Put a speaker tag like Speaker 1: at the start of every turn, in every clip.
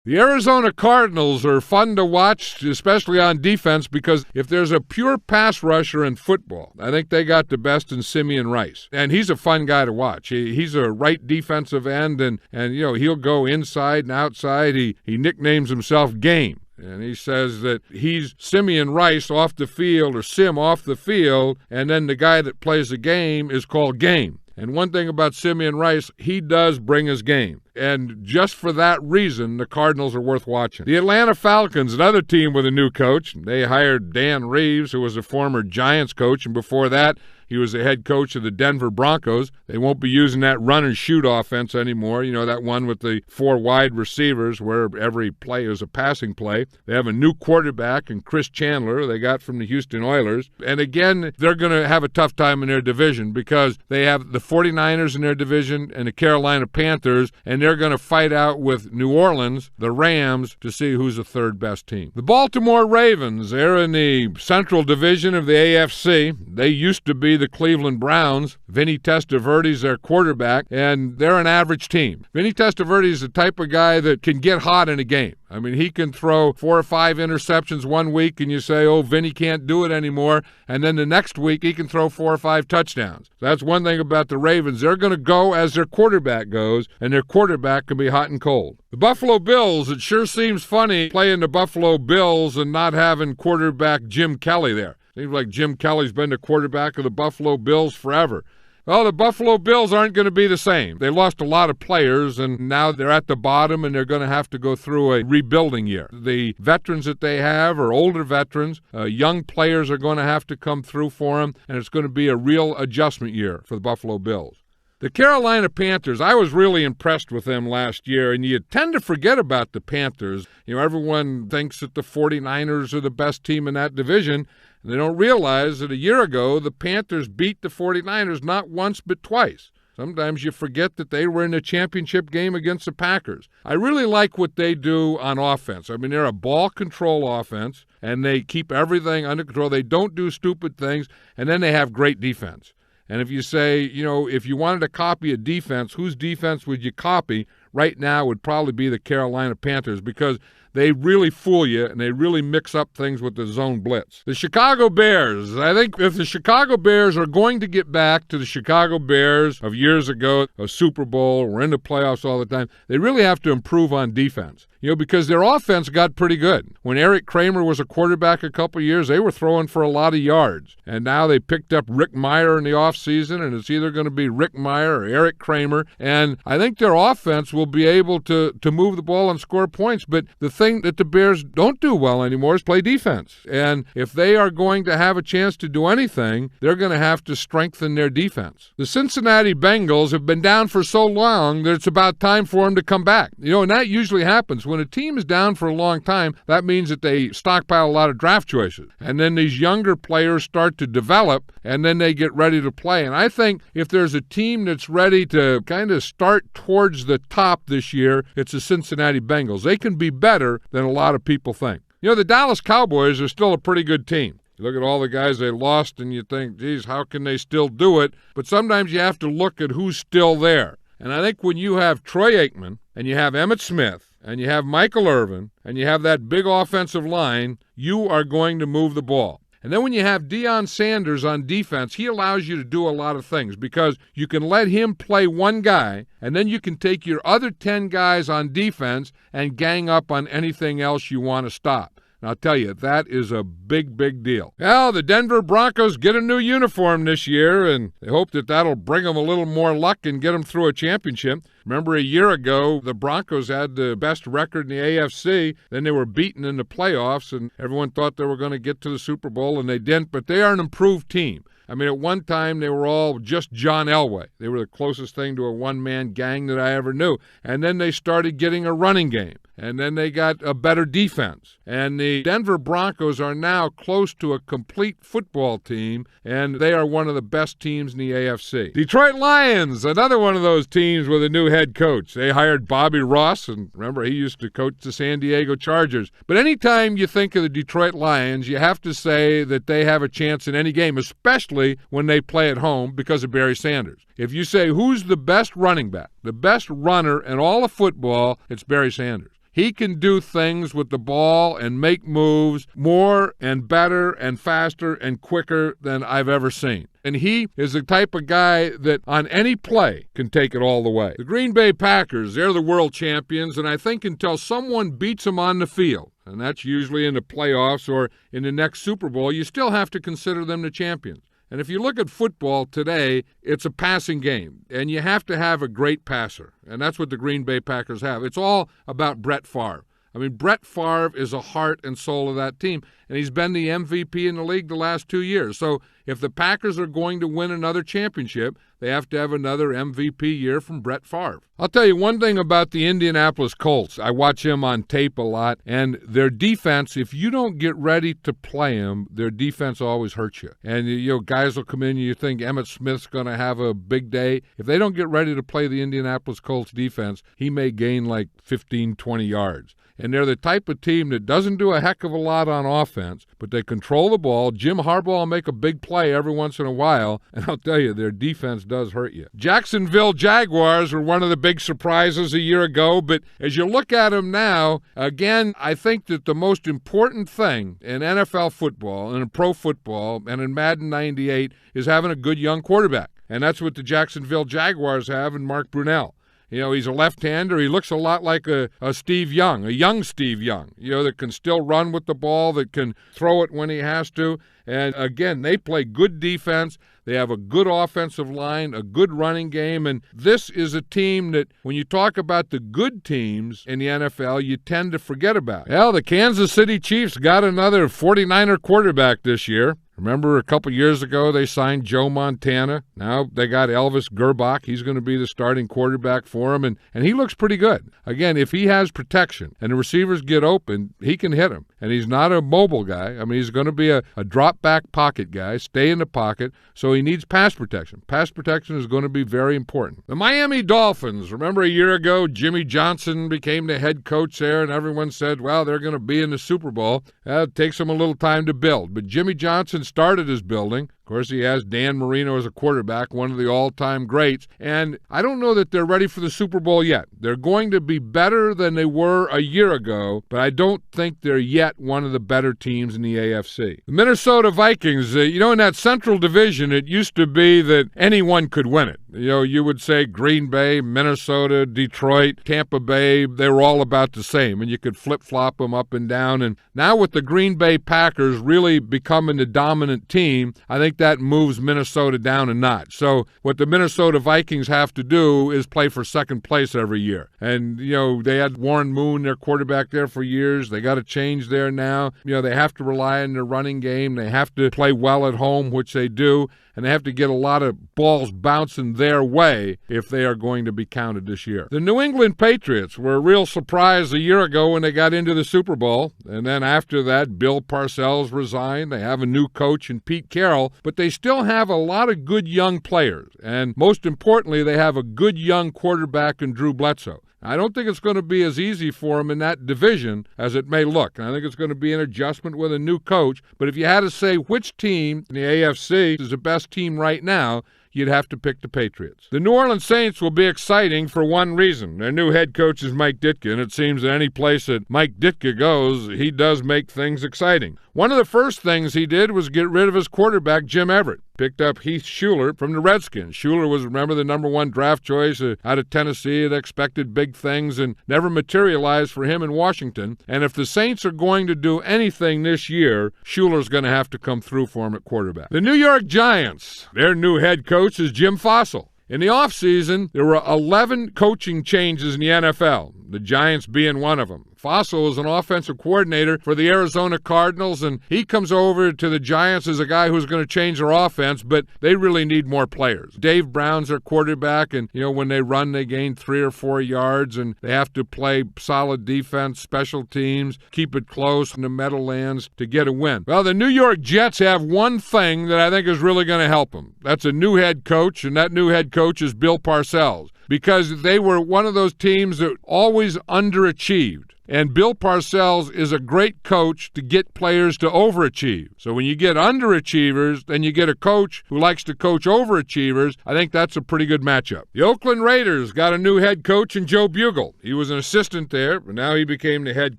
Speaker 1: The Arizona Cardinals are fun to watch, especially on defense, because if there's a pure pass rusher in football, I think they got the best in Simeon Rice. And he's a fun guy to watch. He's a right defensive end, and he'll go inside and outside. He nicknames himself Game. And he says that he's Simeon Rice off the field, or Sim off the field, and then the guy that plays the game is called Game. And one thing about Simeon Rice, he does bring his game. And just for that reason, the Cardinals are worth watching. The Atlanta Falcons, another team with a new coach. They hired Dan Reeves, who was a former Giants coach, and before that, he was the head coach of the Denver Broncos. They won't be using that run-and-shoot offense anymore, that one with the 4 wide receivers where every play is a passing play. They have a new quarterback in Chris Chandler they got from the Houston Oilers. And again, they're going to have a tough time in their division because they have the 49ers in their division and the Carolina Panthers, and they're going to fight out with New Orleans, the Rams, to see who's the third best team. The Baltimore Ravens, they're in the Central Division of the AFC. They used to be the Cleveland Browns. Vinny Testaverde's their quarterback, and they're an average team. Vinny Testaverde is the type of guy that can get hot in a game. I mean, he can throw 4 or 5 interceptions one week, and you say, oh, Vinny can't do it anymore. And then the next week, he can throw 4 or 5 touchdowns. That's one thing about the Ravens. They're going to go as their quarterback goes, and their quarterback can be hot and cold. The Buffalo Bills, it sure seems funny playing the Buffalo Bills and not having quarterback Jim Kelly there. Seems like Jim Kelly's been the quarterback of the Buffalo Bills forever. Well, the Buffalo Bills aren't going to be the same. They lost a lot of players, and now they're at the bottom, and they're going to have to go through a rebuilding year. The veterans that they have are older veterans. Young players are going to have to come through for them, and it's going to be a real adjustment year for the Buffalo Bills. The Carolina Panthers, I was really impressed with them last year, and you tend to forget about the Panthers. Everyone thinks that the 49ers are the best team in that division, and they don't realize that a year ago the Panthers beat the 49ers not once but twice. Sometimes you forget that they were in a championship game against the Packers. I really like what they do on offense. I mean, they're a ball control offense, and they keep everything under control. They don't do stupid things, and then they have great defense. And if you say, if you wanted to copy a defense, whose defense would you copy? Right now would probably be the Carolina Panthers, because they really fool you and they really mix up things with the zone blitz. The Chicago Bears, I think if the Chicago Bears are going to get back to the Chicago Bears of years ago, a Super Bowl, we're in the playoffs all the time, they really have to improve on defense. Because their offense got pretty good. When Eric Kramer was a quarterback a couple years, they were throwing for a lot of yards. And now they picked up Rick Meyer in the offseason, and it's either going to be Rick Meyer or Eric Kramer. And I think their offense will be able to move the ball and score points. But the thing that the Bears don't do well anymore is play defense. And if they are going to have a chance to do anything, they're going to have to strengthen their defense. The Cincinnati Bengals have been down for so long that it's about time for them to come back. And that usually happens. When a team is down for a long time, that means that they stockpile a lot of draft choices. And then these younger players start to develop, and then they get ready to play. And I think if there's a team that's ready to kind of start towards the top this year, it's the Cincinnati Bengals. They can be better than a lot of people think. The Dallas Cowboys are still a pretty good team. You look at all the guys they lost, and you think, geez, how can they still do it? But sometimes you have to look at who's still there. And I think when you have Troy Aikman, and you have Emmitt Smith, and you have Michael Irvin, and you have that big offensive line, you are going to move the ball. And then when you have Deion Sanders on defense, he allows you to do a lot of things because you can let him play one guy, and then you can take your other 10 guys on defense and gang up on anything else you want to stop. And I'll tell you, that is a big, big deal. Well, the Denver Broncos get a new uniform this year, and they hope that that'll bring them a little more luck and get them through a championship. Remember a year ago, the Broncos had the best record in the AFC. Then they were beaten in the playoffs, and everyone thought they were going to get to the Super Bowl, and they didn't. But they are an improved team. I mean, at one time, they were all just John Elway. They were the closest thing to a one-man gang that I ever knew. And then they started getting a running game. And then they got a better defense. And the Denver Broncos are now close to a complete football team, and they are one of the best teams in the AFC. Detroit Lions, another one of those teams with a new head coach. They hired Bobby Ross, and remember, he used to coach the San Diego Chargers. But anytime you think of the Detroit Lions, you have to say that they have a chance in any game, especially when they play at home because of Barry Sanders. If you say, who's the best running back? the best runner in all of football, it's Barry Sanders. He can do things with the ball and make moves more and better and faster and quicker than I've ever seen. And he is the type of guy that on any play can take it all the way. The Green Bay Packers, they're the world champions, and I think until someone beats them on the field, and that's usually in the playoffs or in the next Super Bowl, you still have to consider them the champions. And if you look at football today, it's a passing game, and you have to have a great passer, and that's what the Green Bay Packers have. It's all about Brett Favre. I mean, Brett Favre is the heart and soul of that team, and he's been the MVP in the league the last 2 years. So if the Packers are going to win another championship, they have to have another MVP year from Brett Favre. I'll tell you one thing about the Indianapolis Colts. I watch him on tape a lot, and their defense, if you don't get ready to play them, their defense always hurts you. And, guys will come in and you think Emmitt Smith's going to have a big day. If they don't get ready to play the Indianapolis Colts defense, he may gain like 15, 20 yards. And they're the type of team that doesn't do a heck of a lot on offense, but they control the ball. Jim Harbaugh will make a big play every once in a while, and I'll tell you, their defense does hurt you. Jacksonville Jaguars were one of the big surprises a year ago, but as you look at them now, again, I think that the most important thing in NFL football and in pro football and in Madden 98 is having a good young quarterback. And that's what the Jacksonville Jaguars have in Mark Brunell. He's a left-hander. He looks a lot like a Steve Young, a young Steve Young, that can still run with the ball, that can throw it when he has to. And, again, they play good defense. They have a good offensive line, a good running game. And this is a team that, when you talk about the good teams in the NFL, you tend to forget about. Well, the Kansas City Chiefs got another 49er quarterback this year. Remember a couple years ago they signed Joe Montana. Now they got Elvis Gerbach. He's going to be the starting quarterback for him, and he looks pretty good. Again, if he has protection and the receivers get open, he can hit them. And he's not a mobile guy. I mean, he's going to be a drop-back pocket guy, stay in the pocket, so he needs pass protection. Pass protection is going to be very important. The Miami Dolphins, remember a year ago, Jimmy Johnson became the head coach there, and everyone said, well, they're going to be in the Super Bowl. It takes them a little time to build. But Jimmy Johnson started his building. Of course, he has Dan Marino as a quarterback, one of the all-time greats. And I don't know that they're ready for the Super Bowl yet. They're going to be better than they were a year ago, but I don't think they're yet one of the better teams in the AFC. The Minnesota Vikings, in that Central Division, it used to be that anyone could win it. You would say Green Bay, Minnesota, Detroit, Tampa Bay, they were all about the same, and you could flip-flop them up and down. And now with the Green Bay Packers really becoming the dominant team, I think that moves Minnesota down a notch. So what the Minnesota Vikings have to do is play for second place every year. And, they had Warren Moon, their quarterback, there for years. They got to change there now. They have to rely on their running game. They have to play well at home, which they do. And they have to get a lot of balls bouncing their way if they are going to be counted this year. The New England Patriots were a real surprise a year ago when they got into the Super Bowl. And then after that, Bill Parcells resigned. They have a new coach in Pete Carroll. But they still have a lot of good young players. And most importantly, they have a good young quarterback in Drew Bledsoe. I don't think it's going to be as easy for them in that division as it may look. And I think it's going to be an adjustment with a new coach. But if you had to say which team in the AFC is the best team right now, you'd have to pick the Patriots. The New Orleans Saints will be exciting for one reason. Their new head coach is Mike Ditka, and it seems that any place that Mike Ditka goes, he does make things exciting. One of the first things he did was get rid of his quarterback, Jim Everett. Picked up Heath Shuler from the Redskins. Shuler was, remember, the number one draft choice out of Tennessee. It expected big things and never materialized for him in Washington. And if the Saints are going to do anything this year, Shuler's going to have to come through for him at quarterback. The New York Giants, their new head coach is Jim Fassel. In the offseason, there were 11 coaching changes in the NFL, the Giants being one of them. Fassel is an offensive coordinator for the Arizona Cardinals, and he comes over to the Giants as a guy who's going to change their offense, but they really need more players. Dave Brown's their quarterback, and, when they run, they gain 3 or 4 yards, and they have to play solid defense, special teams, keep it close in the Meadowlands to get a win. Well, the New York Jets have one thing that I think is really going to help them. That's a new head coach, and that new head coach is Bill Parcells, because they were one of those teams that always underachieved. And Bill Parcells is a great coach to get players to overachieve. So when you get underachievers, then you get a coach who likes to coach overachievers. I think that's a pretty good matchup. The Oakland Raiders got a new head coach in Joe Bugel. He was an assistant there, but now he became the head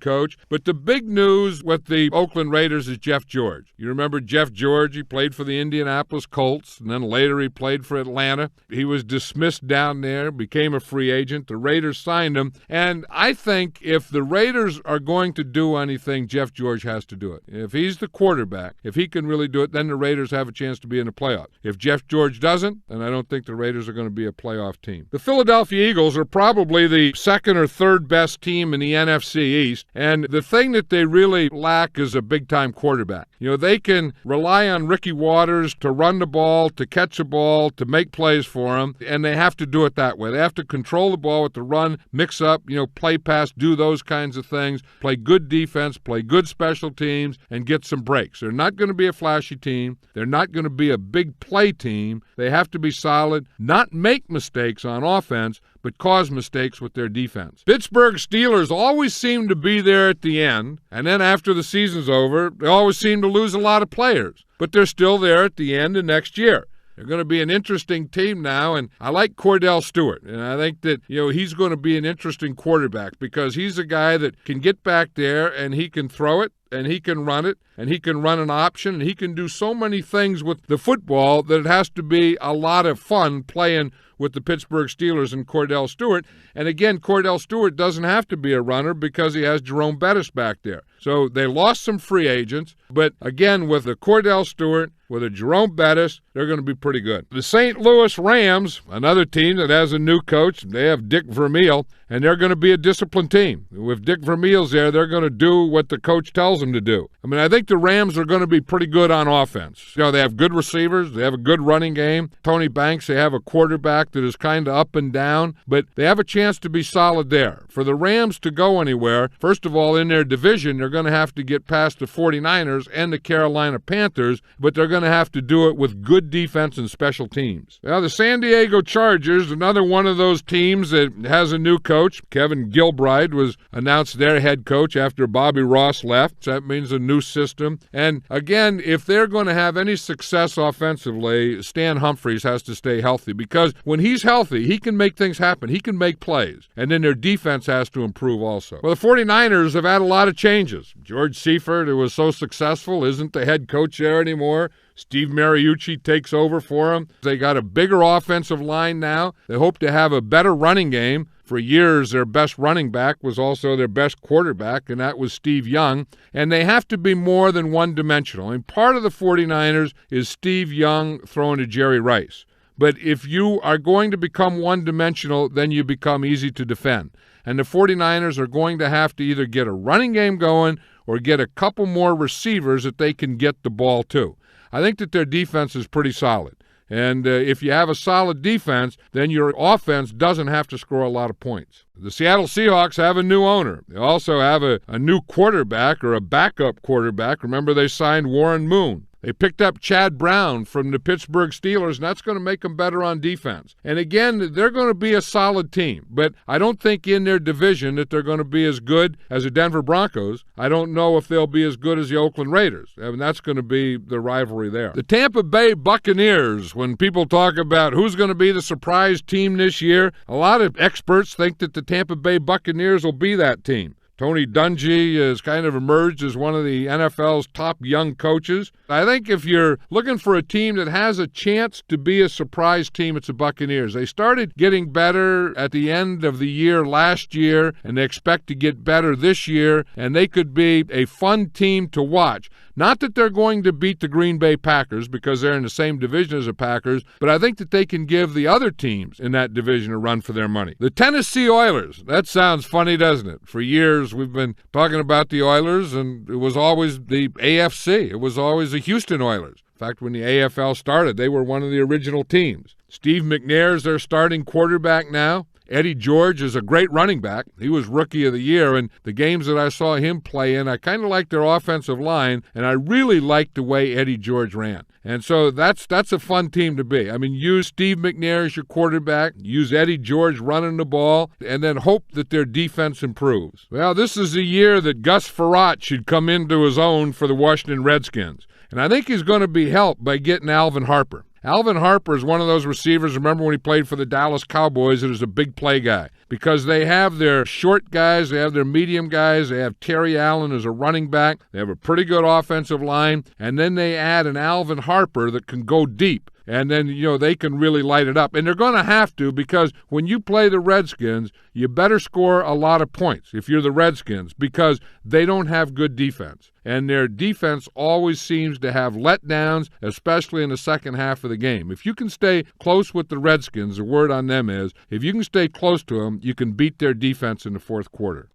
Speaker 1: coach. But the big news with the Oakland Raiders is Jeff George. You remember Jeff George? He played for the Indianapolis Colts, and then later he played for Atlanta. He was dismissed down there, became a free agent. The Raiders signed him. And I think if the Raiders are going to do anything, Jeff George has to do it. If he's the quarterback, if he can really do it, then the Raiders have a chance to be in the playoffs. If Jeff George doesn't, then I don't think the Raiders are going to be a playoff team. The Philadelphia Eagles are probably the second or third best team in the NFC East, and the thing that they really lack is a big-time quarterback. You know, they can rely on Ricky Waters to run the ball, to catch the ball, to make plays for them, and they have to do it that way. They have to control the ball with the run, mix up, play pass, do those kinds of things, play good defense, play good special teams, and get some breaks. They're not going to be a flashy team. They're not going to be a big play team. They have to be solid, not make mistakes on offense, but cause mistakes with their defense. Pittsburgh Steelers always seem to be there at the end, and then after the season's over, they always seem to lose a lot of players. But they're still there at the end of next year. They're going to be an interesting team now, and I like Cordell Stewart. And I think that, he's going to be an interesting quarterback because he's a guy that can get back there and he can throw it, and he can run it, and he can run an option, and he can do so many things with the football that it has to be a lot of fun playing with the Pittsburgh Steelers and Cordell Stewart. And again, Cordell Stewart doesn't have to be a runner because he has Jerome Bettis back there. So they lost some free agents, but again, with a Cordell Stewart, with a Jerome Bettis, they're going to be pretty good. The St. Louis Rams, another team that has a new coach, they have Dick Vermeil, and they're going to be a disciplined team. With Dick Vermeil's there, they're going to do what the coach tells them to do. I mean, I think the Rams are going to be pretty good on offense. They have good receivers. They have a good running game. Tony Banks, they have a quarterback that is kind of up and down, but they have a chance to be solid there. For the Rams to go anywhere, first of all, in their division, they're going to have to get past the 49ers and the Carolina Panthers, but they're going to have to do it with good defense and special teams. Now, the San Diego Chargers, another one of those teams that has a new coach. Kevin Gilbride was announced their head coach after Bobby Ross left. So that means a new system. And again, if they're going to have any success offensively, Stan Humphries has to stay healthy because when he's healthy, he can make things happen. He can make plays. And then their defense has to improve also. Well, the 49ers have had a lot of changes. George Seifert, who was so successful, isn't the head coach there anymore. Steve Mariucci takes over for them. They got a bigger offensive line now. They hope to have a better running game. For years, their best running back was also their best quarterback, and that was Steve Young. And they have to be more than one-dimensional. I mean, part of the 49ers is Steve Young throwing to Jerry Rice. But if you are going to become one-dimensional, then you become easy to defend. And the 49ers are going to have to either get a running game going or get a couple more receivers that they can get the ball to. I think that their defense is pretty solid. And if you have a solid defense, then your offense doesn't have to score a lot of points. The Seattle Seahawks have a new owner. They also have a new quarterback or a backup quarterback. Remember, they signed Warren Moon. They picked up Chad Brown from the Pittsburgh Steelers, and that's going to make them better on defense. And again, they're going to be a solid team, but I don't think in their division that they're going to be as good as the Denver Broncos. I don't know if they'll be as good as the Oakland Raiders. I mean, that's going to be the rivalry there. The Tampa Bay Buccaneers, when people talk about who's going to be the surprise team this year, a lot of experts think that the Tampa Bay Buccaneers will be that team. Tony Dungy has kind of emerged as one of the NFL's top young coaches. I think if you're looking for a team that has a chance to be a surprise team, it's the Buccaneers. They started getting better at the end of the year last year, and they expect to get better this year, and they could be a fun team to watch. Not that they're going to beat the Green Bay Packers because they're in the same division as the Packers, but I think that they can give the other teams in that division a run for their money. The Tennessee Oilers, that sounds funny, doesn't it? For years we've been talking about the Oilers, and it was always the AFC. It was always the Houston Oilers. In fact, when the AFL started, they were one of the original teams. Steve McNair's their starting quarterback now. Eddie George is a great running back. He was Rookie of the Year, and the games that I saw him play in, I kind of liked their offensive line, and I really liked the way Eddie George ran. And so that's a fun team to be. I mean, use Steve McNair as your quarterback, use Eddie George running the ball, and then hope that their defense improves. Well, this is a year that Gus Frerotte should come into his own for the Washington Redskins. And I think he's going to be helped by getting Alvin Harper. Alvin Harper is one of those receivers, remember when he played for the Dallas Cowboys, that was a big play guy. Because they have their short guys, they have their medium guys, they have Terry Allen as a running back, they have a pretty good offensive line, and then they add an Alvin Harper that can go deep. And then, they can really light it up. And they're going to have to, because when you play the Redskins, you better score a lot of points if you're the Redskins, because they don't have good defense. And their defense always seems to have letdowns, especially in the second half of the game. If you can stay close with the Redskins, the word on them is, if you can stay close to them, you can beat their defense in the fourth quarter.